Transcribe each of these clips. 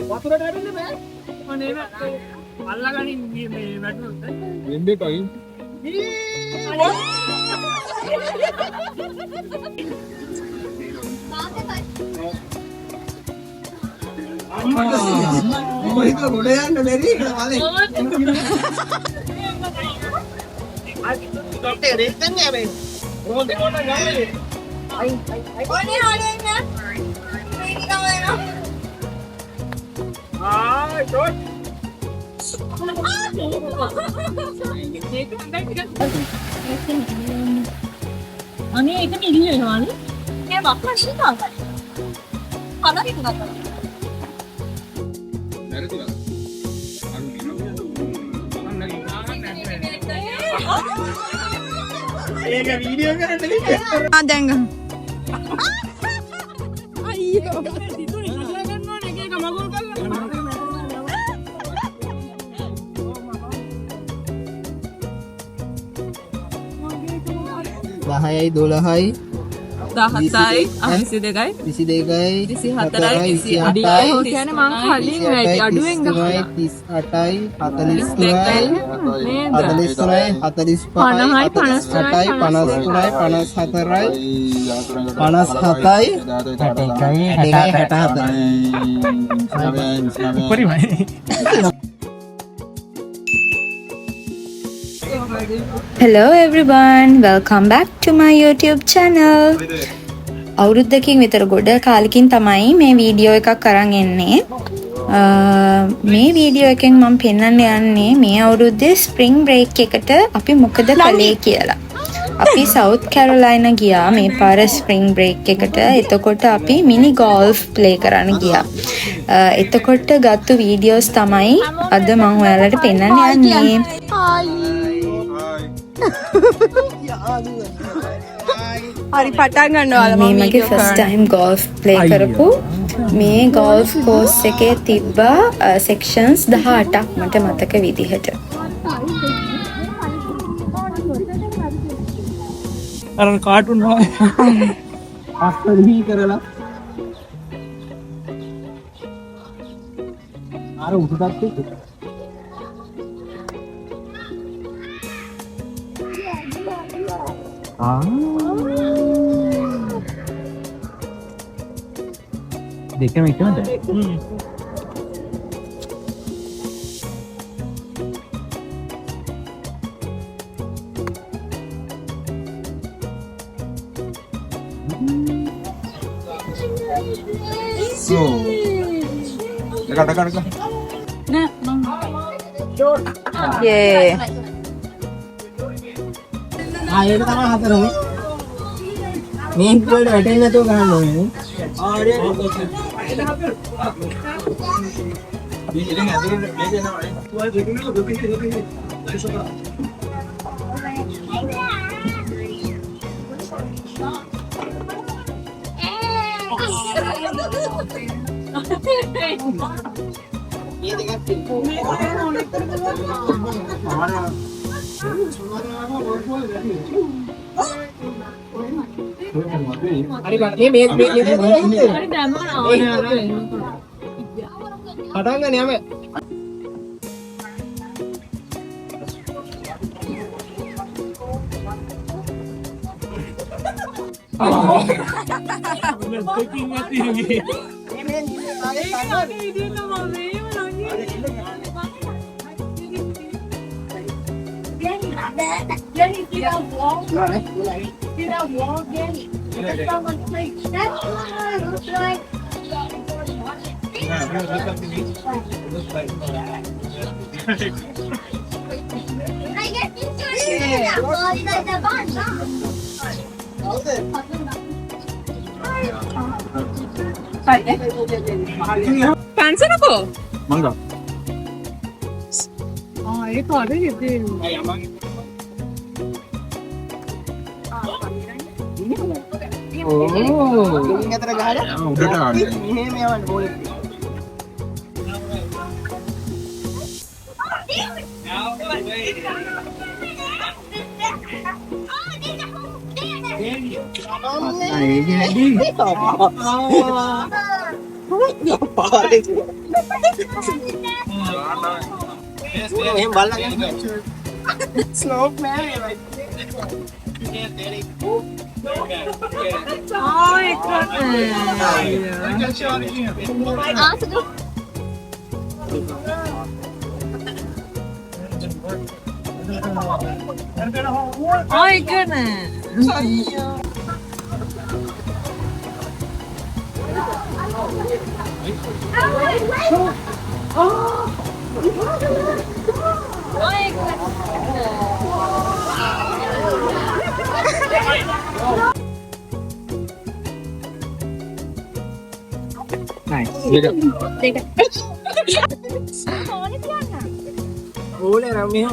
වතුරට වැටෙන්න බෑ. අනේ නේද? අල්ලගනින් මේ වැටුනොත් වෙන්නේ කයි. මොකද ගොඩ යන්න බැරි කියලා වලේ. डॉक्टर रेतन है भाई रोते कोना गावे आई कोने आले ना मेरी गावे ना हां शॉट අනේ ඒක නිලිය නෝනේ මේ වක්ලෂී තායි කලරි තුනක් නැරතුලා ඒක වීඩියෝ කරන්න දෙන්න. දැන් ගන්න. අයියෝ. දිතුනේ කතා ගන්න ඕනේ එක එක මගුල් කරලා. 10යි 12යි 17යි 22යි 22යි 24යි 28යි කියන්නේ මං කලින් වැඩි අඩුවෙන් ගහලා 38යි 43යි 43යි 45යි 58යි 53යි 54යි 57යි පරිමයි. Hello everyone, welcome back to my YouTube channel. අවුරුද්දකින් විතර ගොඩ කාලෙකින් තමයි මේ වීඩියෝ එකක් අරන් එන්නේ. මේ වීඩියෝ එකෙන් මම පෙන්වන්න යන්නේ මේ අවුරුද්දේ ස්ප්‍රින්ග් බ්‍රේක් එකට අපි මොකද කළේ කියලා. අපි සවුත් කැරොලයිනා ගියා මේ පාර ස්ප්‍රින්ග් බ්‍රේක් එකට. එතකොට අපි මිනි ගෝල්ෆ් ප්ලේ කරන්න ගියා. එතකොට ගත්ත වීඩියෝස් තමයි අද මම ඔයාලට පෙන්වන්න යන්නේ. හරි පටන් ගන්නවා මේ මගේ ෆස්ට් ටයිම් ගෝල්ෆ් ප්ලේ කරපු මේ ගෝල්ෆ් කෝස් එකේ තිබ්බා සෙක්ෂන්ස් 18ක් මට මතක විදිහට. අර කාටුන් වගේ අස්තරී කරලා අර උඩටත් දෙකම එකමද? dekat. නෑ මං යේ ආයෙත් තමයි හතරම. මේක වල වැටෙන්නේ නැතුව ගන්න ඕනේ. හරි බං මේ හරි දැම්මම ආවනේ පටන් ගන්න යම පැන්සනකෝ මංගා ඒක අර ඉතින් ගෙලින් අතර ගහලා උඩට ආන්නේ මෙහෙම යවන්න බෝලේ. එහෙම බලලා ගන්න. ස්ලෝප් නෑ my goodness. ඕනේ නම් මෙහෙම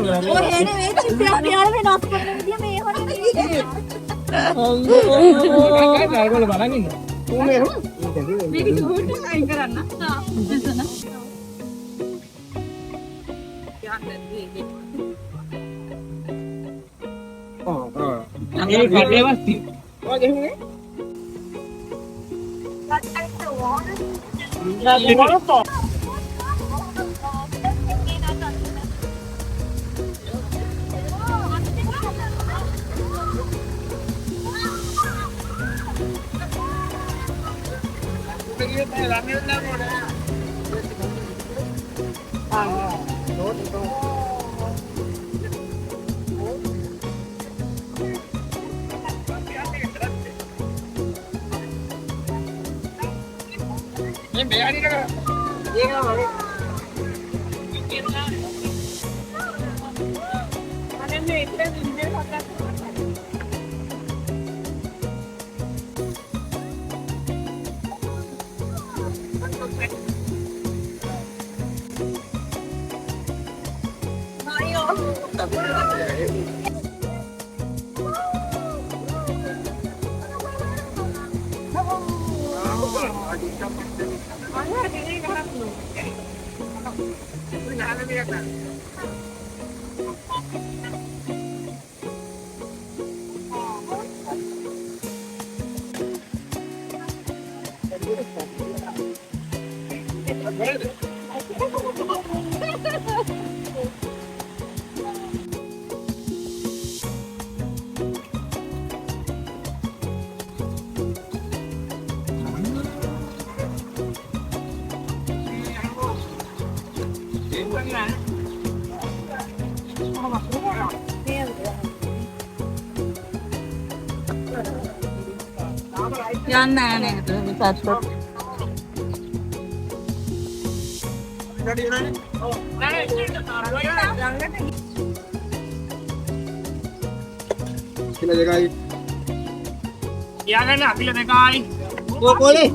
යන්න නෑ පැත්ත. කියලා දෙකයි. කියාගන්න අපිල දෙකයි. කොලේ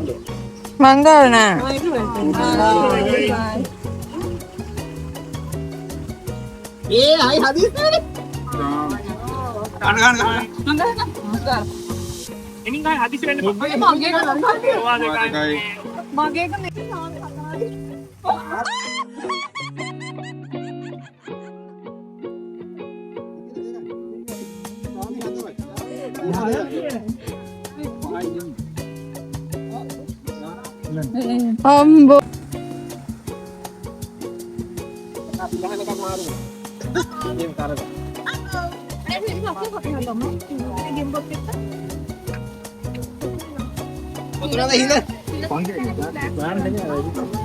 මංගල් නෑ. ආයි හදිස්සියනේ. ගන්න. එනින් ගායි හදිසි වෙන්න බෑ. මගේ අම්බෝ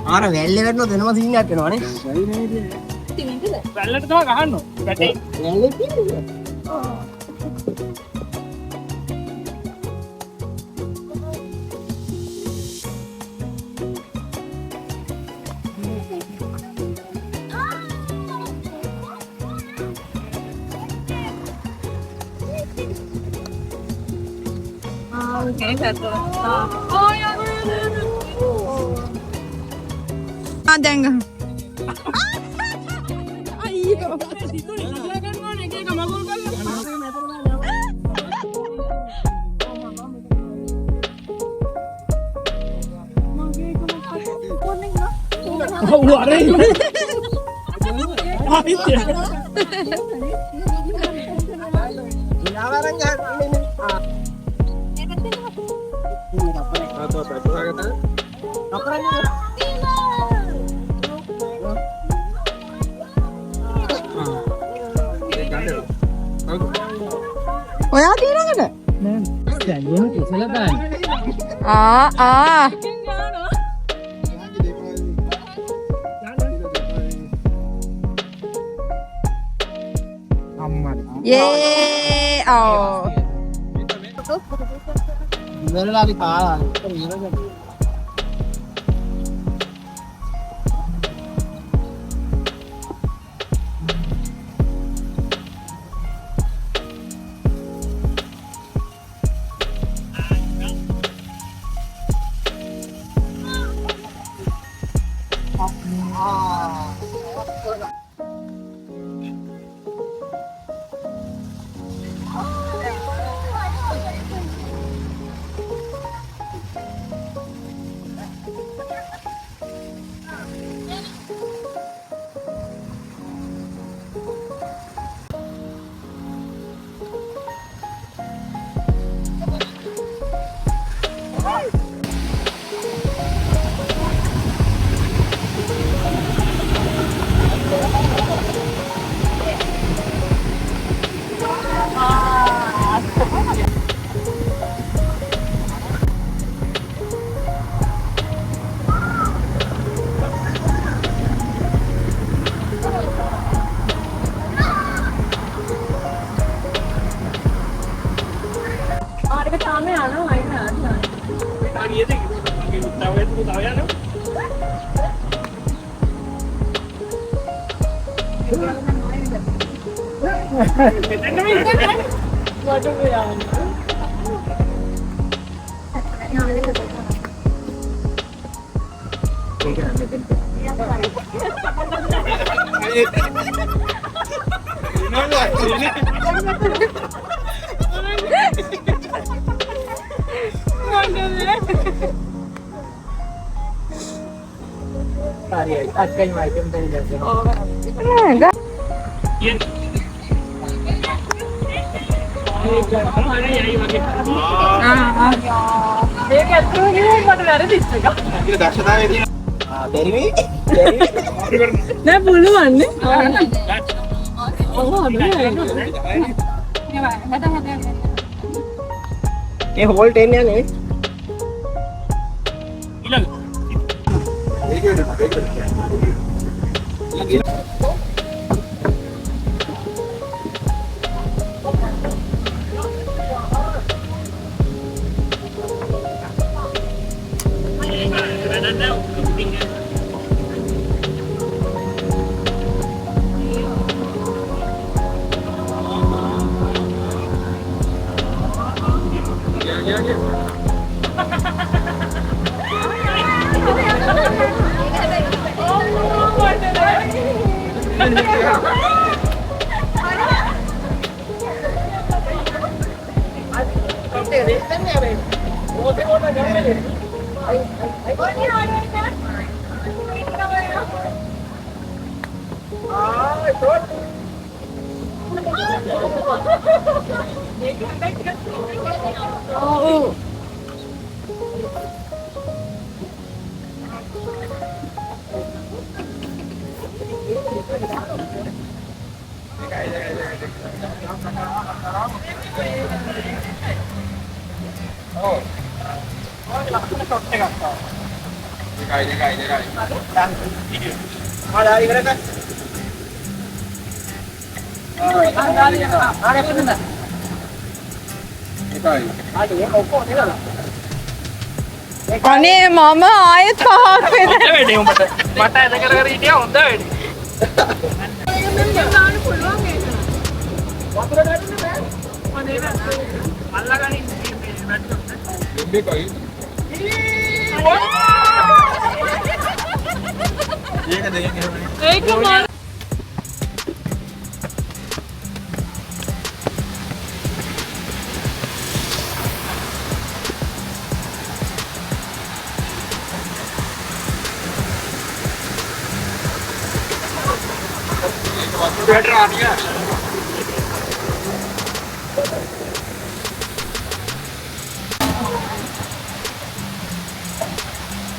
ආර වැල්ලේ වැටෙනොත් වෙනම සීන් එකක් වෙනවනේ. වැල්ලට තමයි ගහන්න ඕනේ. වැටේ. වැල්ලේ තියෙන්නේ. okay පැත්ත. දැන් ගහ. අයියෝ. ඔයා තියෙනකට යේ ඉවරලාලි කාලා නෑ පුළුවන් නේ ඒ හෝල්ට් එන්නේ නේ අනේ මම ආයෙත් පහක් වෙන වැඩේ උඹට මට ඇද කර කර හිටියා හොඳ වැඩේ දාන්න පුළුවන් ඒක වතුර ගන්න බෑ අනේ අල්ලගනින් මේ කයි ඒක මම better on you.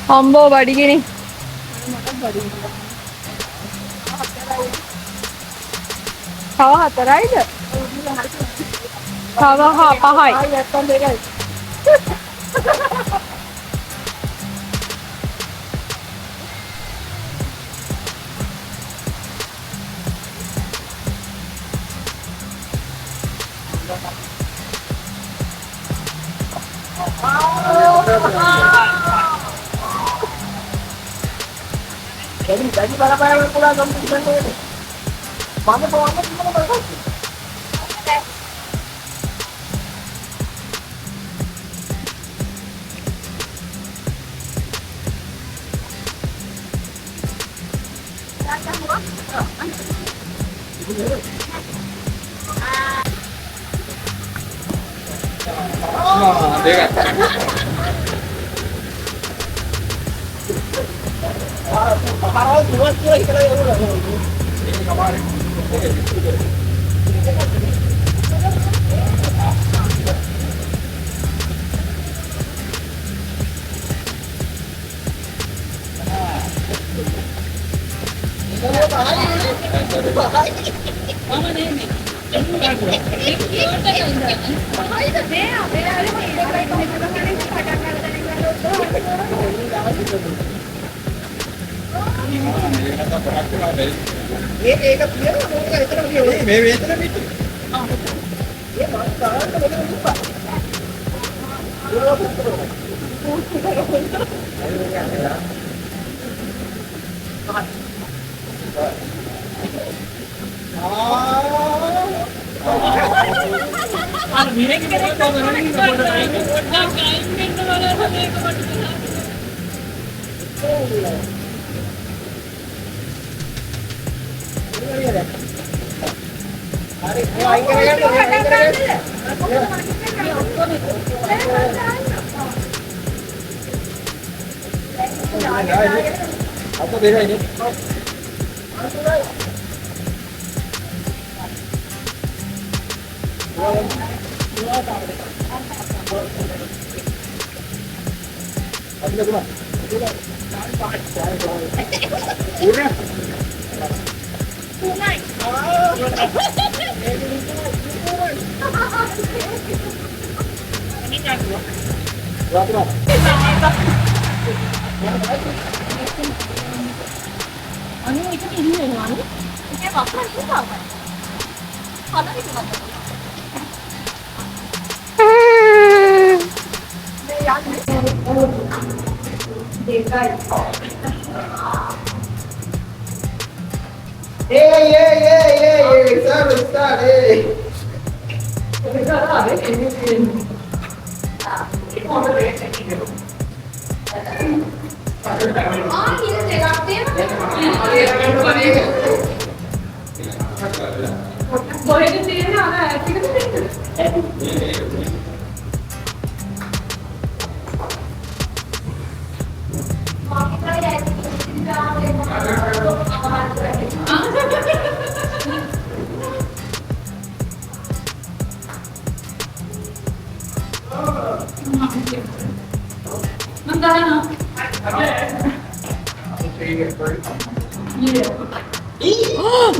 අම්බෝ බඩගිනි. තව 4යිද? තව 5යි. Jadi para pulang kamu di sana ini. Mana bawa apa gimana mereka?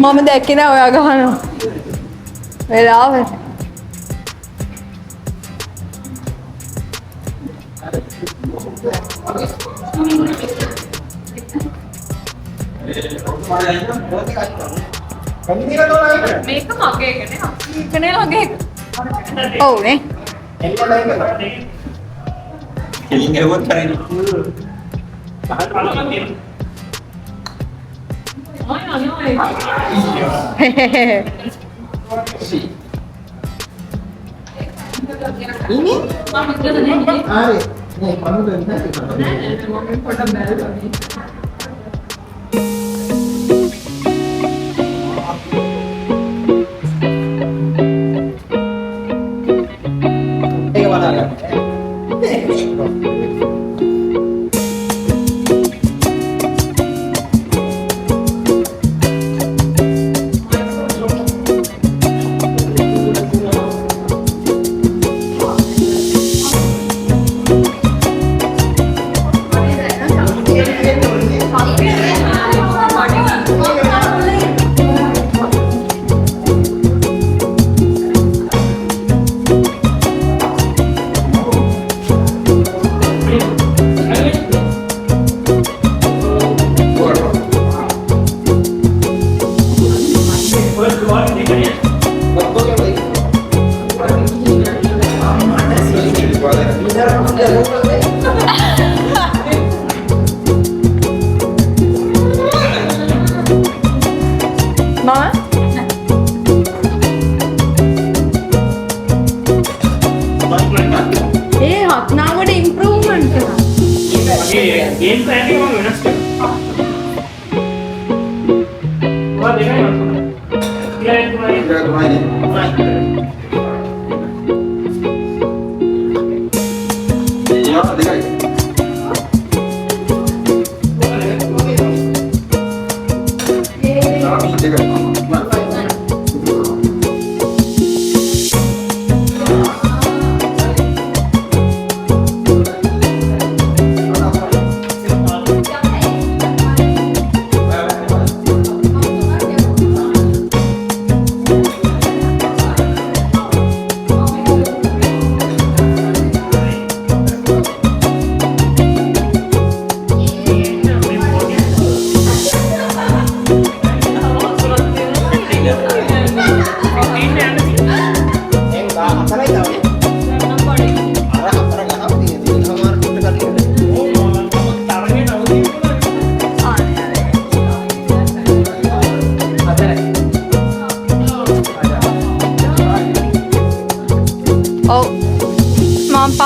මම දැක්කේ නෑ ඔයා ගහනවා. වෙලාව. මේක මගේ එකනේ. මේකනේ මගේ එක. ඔව් නේ. කෙලින් එවුවත් කරන්නේ.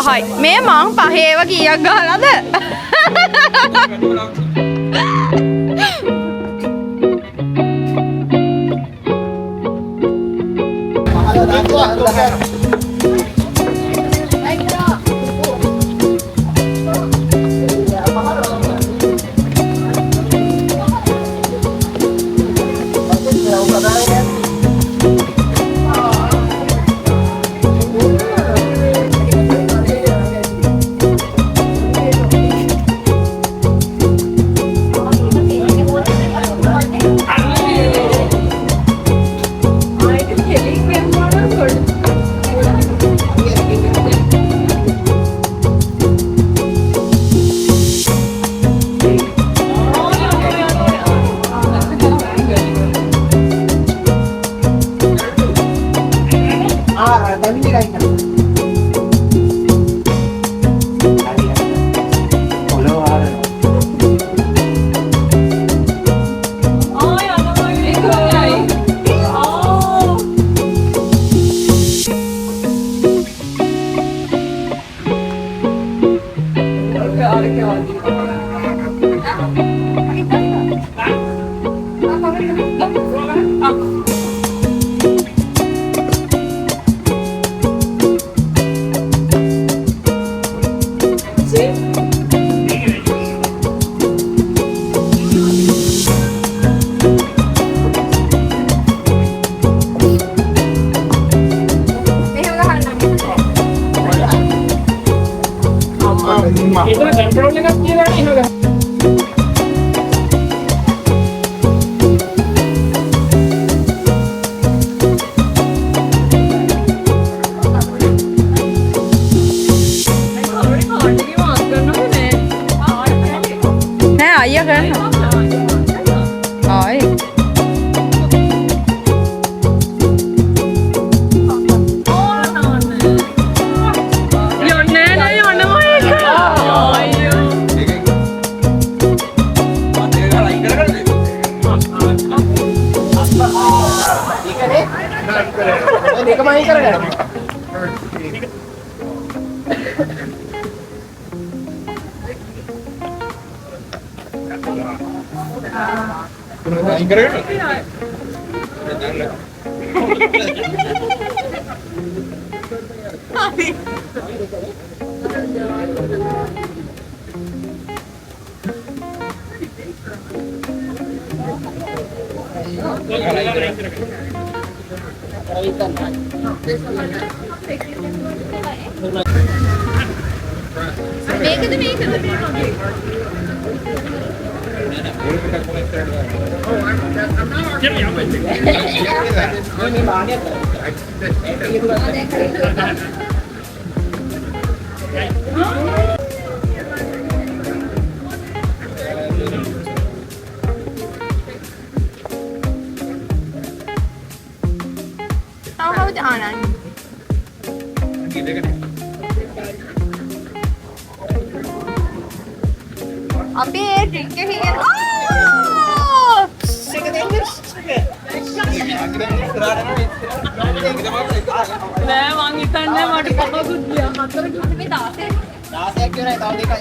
5යි. මේ මං පහේව කීයක් ගහලාද? Nè, ở giấc đấy. Rồi. How's Anand? अबे ड्रिंक के ही मैं मांगी करने वाली पापा कुछ दिया मतलब कि में 10 है क्यों नहीं तो देखा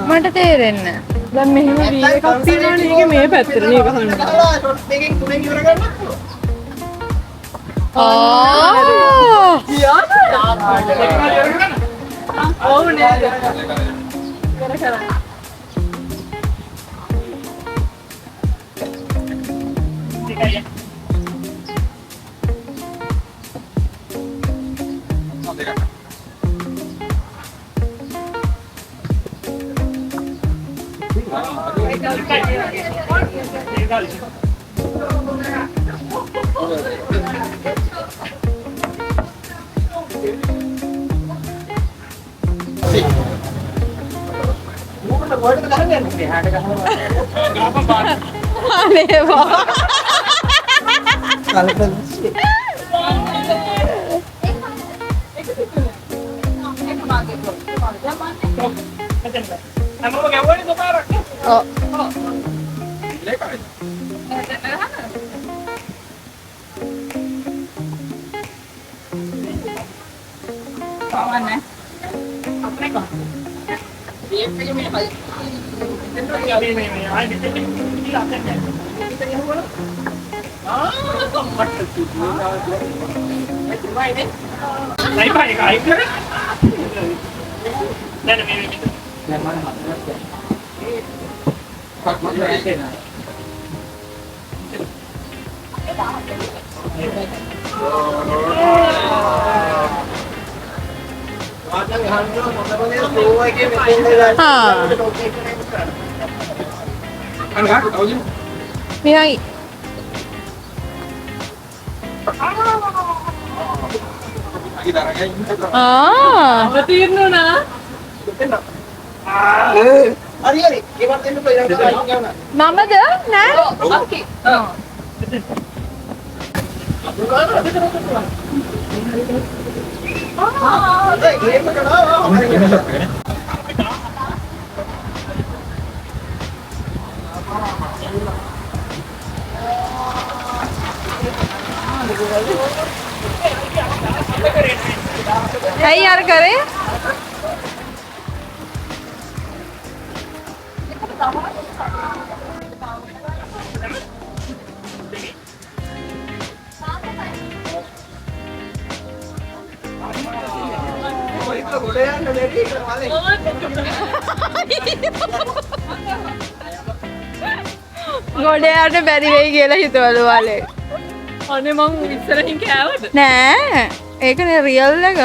මට තේරෙන්නේ දැන් මෙහෙම වී එකක් තියෙනවනේ ඒකේ මේ පැත්තට නේ ගහන්න. මේකෙන් තුනෙන් ඉවර කරන්න. ඔව් නේද? කර කර. ටිකයි. අනේ වා. Mihai. Betul na. හරි ඒවත් දෙන්න පුළුවන්. මමද නෑ. ඕකේ. Hey यार करे ගොඩයාට බැරි වෙයි කියලා හිතවලු වලේ. අනේ මං ඉස්සරහින් කෑවද? නෑ. ඒකනේ රියල් එක.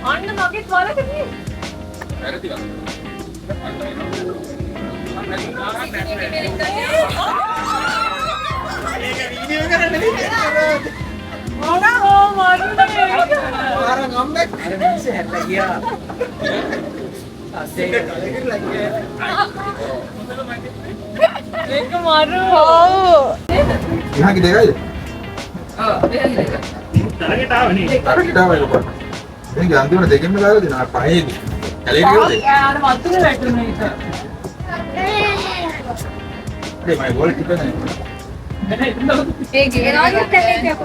අන්න මගෙත් වරකදී වැරදි වල අන්තිමට දෙකෙන්ම දාලා දෙනවා පහේදී කැලේට ගියොත් යාර වතුර වැටුනේ ඒක ඒ මයි බෝල් ටික නෑ ඒ ගෙනාගේ තැනේ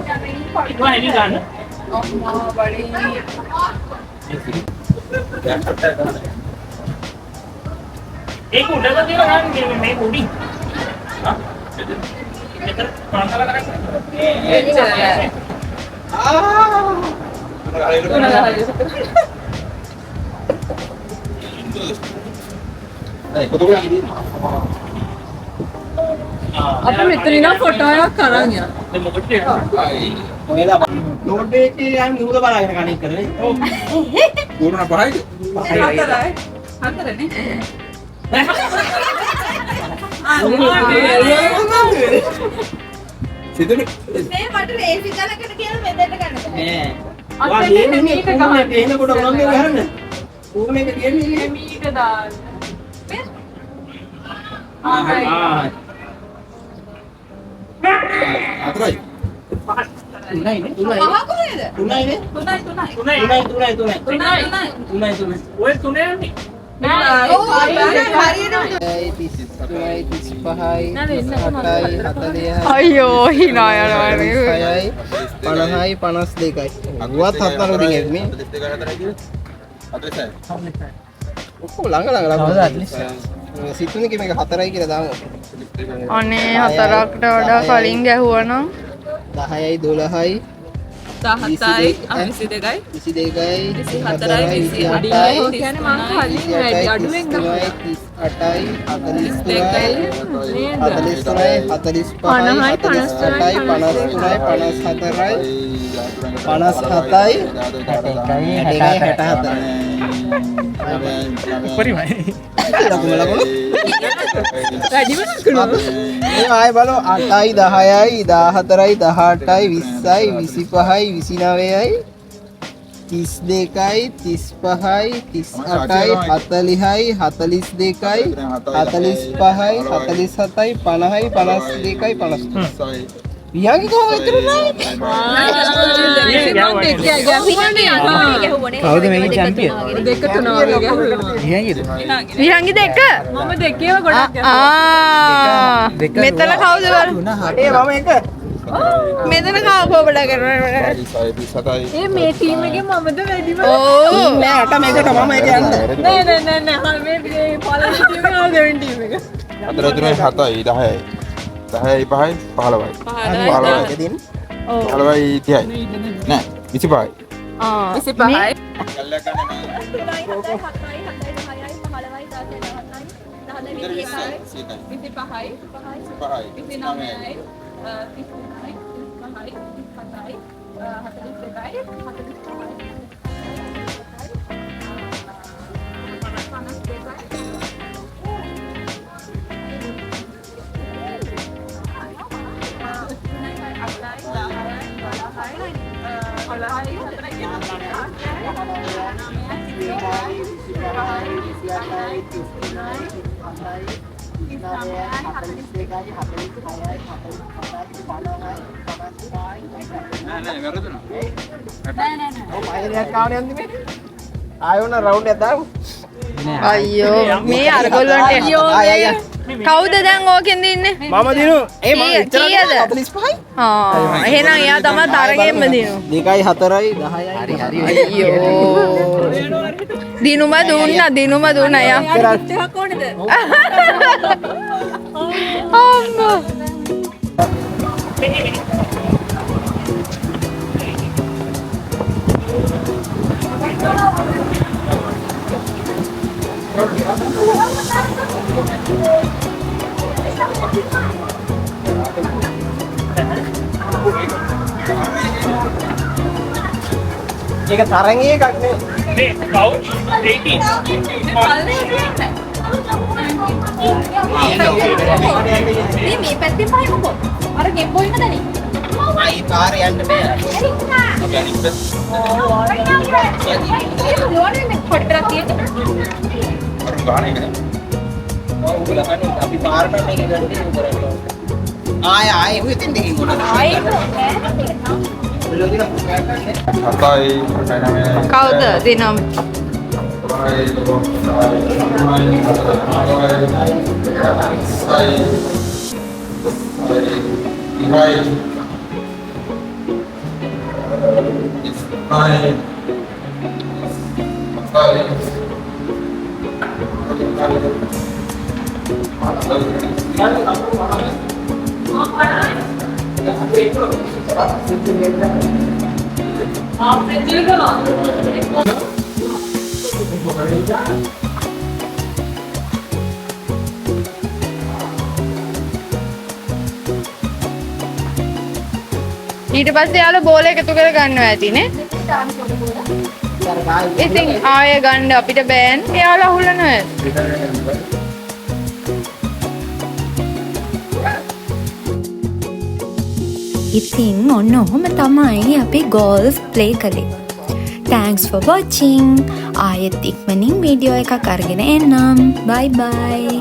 කොහේ ගන්න අම්මා බඩේ ඒක උඩම තියලා ගන්න මේ උඩින් හා මෙතන පාසල කරන්නේ එච්චරයි අපේ මෙතන ඉන්න ෆොටෝ එකක් අරන් යන්න. දැන් මොකටද නෝට් එකේ යන් නුඹ බලාගෙන කණෙක් කරනේ. පූර්ණ පහයිද හතරනේ. සිතුනේ මේ මට රේසි ගලකට කියලා මෙතෙන්ට ගන්න බෑ. නෑ. වා ගේන්නේ කුමනේ තේනකොට මොනවද කරන්නේ? කුමනේ ගේන්නේ මීට දාන්න. අතරයි තුනයිනේ පහ කොහෙද? තුනයිනේ තුනයි. තුනයි ඔය තුනේ යන්නේ අයියෝ හිනා යනවා නේ. 50යි 52යි. අගුවත් 4 මේ. ඔක්කොම ළඟ සිතුනේ මේක 4යි කියලා දාමු. අනේ 4කට වඩා කලින් ගැහුවා නම් 10යි 12යි 17යි 22යි 22යි 24යි 28යි කියන්නේ මං කලින් වැඩි අඩුවෙන් ගහුවා 38යි 42යි 43යි 45යි 58යි 59යි 54යි 57යි ආය බලෝ 8යි 10යි 14යි 18යි 20යි 25යි 29යි 32යි 35යි 38යි 40යි 42යි 45යි 47යි 50යි 52යි 53යි විහාගේ කොහොමද ඉතුරුනේ කවුද මේකේ චැම්පියන් දෙක තුන වගේ ගැහුවා. විහංගි දෙක. මම දෙකේම ගොඩක් ගැහුවා. මෙතන කවුද බලන්න. ඒ මම එක මෙතන කවුද කරන්නේ? ඒ මේ ටීම් එකේ මමද වැඩිම. ඕ නෑ අට මේකට මම එක යන්න නෑ මේ පළවෙනි ටීම් එක දෙවෙනි ටීම් එක. අතර තුනේ 7යි 10යි 10යි 5යි 15යි 15යි දෙන්න ඔව් 15යි 30යි නෑ 25යි 25යි. ආයෝන රවුන්ඩ් එක දාමු අයියෝ මේ අරගොල්ලන්ට කවුද දැන් ඕකෙන් දින්නේ? මම දිනු ඒ මම කීයද? 45යි එහෙනම් එයා තමයි තරගෙන්ම දිනු. 2යි 4යි 10යි හරි අයියෝ දිනුම දුන්නා යා. එකක් ඕනේද? අම්මා ඒක තරංගයේ එකක් නේ මේ කවුච් 18 මේ පැත්තේ පහයිමකෝ. අර ගෙම්බෝ එක දනේ. අයි පාරේ යන්න බෑ අපි පාරට මේක ගන්නේ කරන්නේ ආය උහිතින් දෙකේ කොට කවුද දිනම්? ඊට පස්සේ යාළුවා බෝල එකතු කර ගන්නවා ඇතිනේ. ඉතින් ආයෙ ගන්න අපිට බෑන්. යාළුවා අහුලනවා. ඉතින් ඔන්න ඔහොම තමයි අපි ගෝල්ෆ් ප්ලේ කළේ. Thanks for watching. ආයෙත් ඉක්මනින් වීඩියෝ එකක් අරගෙන එන්නම්. Bye bye.